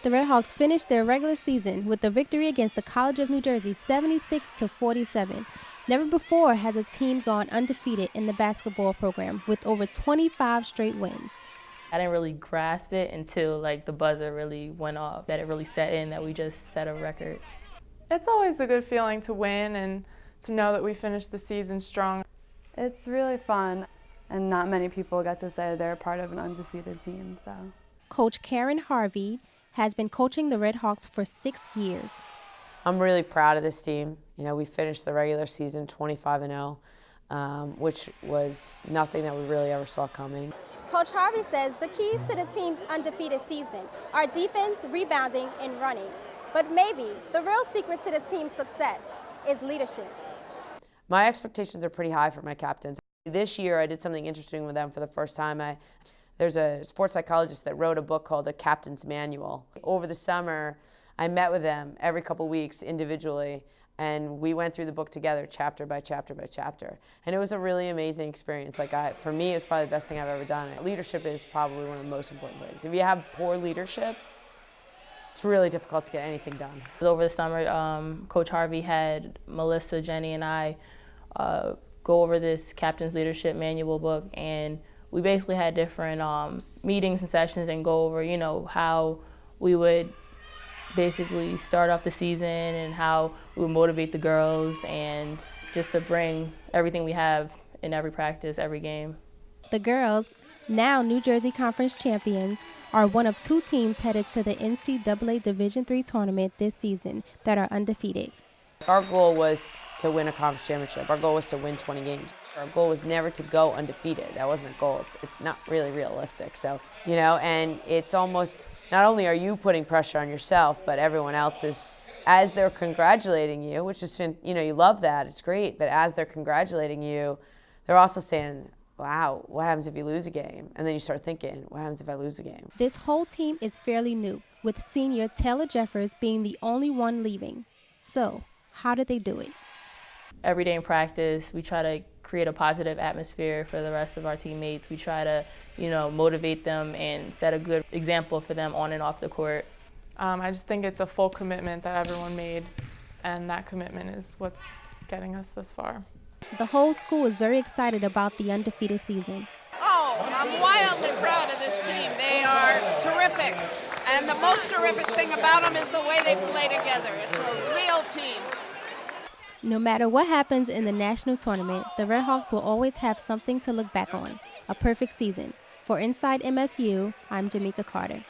The Redhawks finished their regular season with a victory against the College of New Jersey 76-47. Never before has a team gone undefeated in the basketball program with over 25 straight wins. I didn't really grasp it until the buzzer really went off, that it really set in that we just set a record. It's always a good feeling to win and to know that we finished the season strong. It's really fun, and not many people get to say they're part of an undefeated team. So, Coach Karen Harvey has been coaching the Redhawks for 6 years. I'm really proud of this team. You know, we finished the regular season 25-0, which was nothing that we really ever saw coming. Coach Harvey says the keys to the team's undefeated season are defense, rebounding, and running. But maybe the real secret to the team's success is leadership. My expectations are pretty high for my captains. This year I did something interesting with them for the first time. There's a sports psychologist that wrote a book called A Captain's Manual. Over the summer, I met with them every couple weeks individually, and we went through the book together chapter by chapter by chapter. And it was a really amazing experience. For me, it was probably the best thing I've ever done. Leadership is probably one of the most important things. If you have poor leadership, it's really difficult to get anything done. Over the summer, Coach Harvey had Melissa, Jenny, and I go over this Captain's Leadership Manual book, and we basically had different meetings and sessions and go over, how we would basically start off the season and how we would motivate the girls and just to bring everything we have in every practice, every game. The girls, now New Jersey Conference champions, are one of 2 teams headed to the NCAA Division III tournament this season that are undefeated. Our goal was to win a conference championship. Our goal was to win 20 games. Our goal was never to go undefeated. That wasn't a goal. It's not really realistic. So, and it's almost, not only are you putting pressure on yourself, but everyone else is, as they're congratulating you, which is, you love that, it's great, but as they're congratulating you, they're also saying, wow, what happens if you lose a game? And then you start thinking, what happens if I lose a game? This whole team is fairly new, with senior Taylor Jeffers being the only one leaving. So, how did they do it? Every day in practice, we try to create a positive atmosphere for the rest of our teammates. We try to, motivate them and set a good example for them on and off the court. I just think it's a full commitment that everyone made, and that commitment is what's getting us this far. The whole school is very excited about the undefeated season. Oh, I'm wildly proud of this team. They are terrific. And the most terrific thing about them is the way they play together. It's a real team. No matter what happens in the national tournament, the Redhawks will always have something to look back on, a perfect season. For Inside MSU, I'm Jamaica Carter.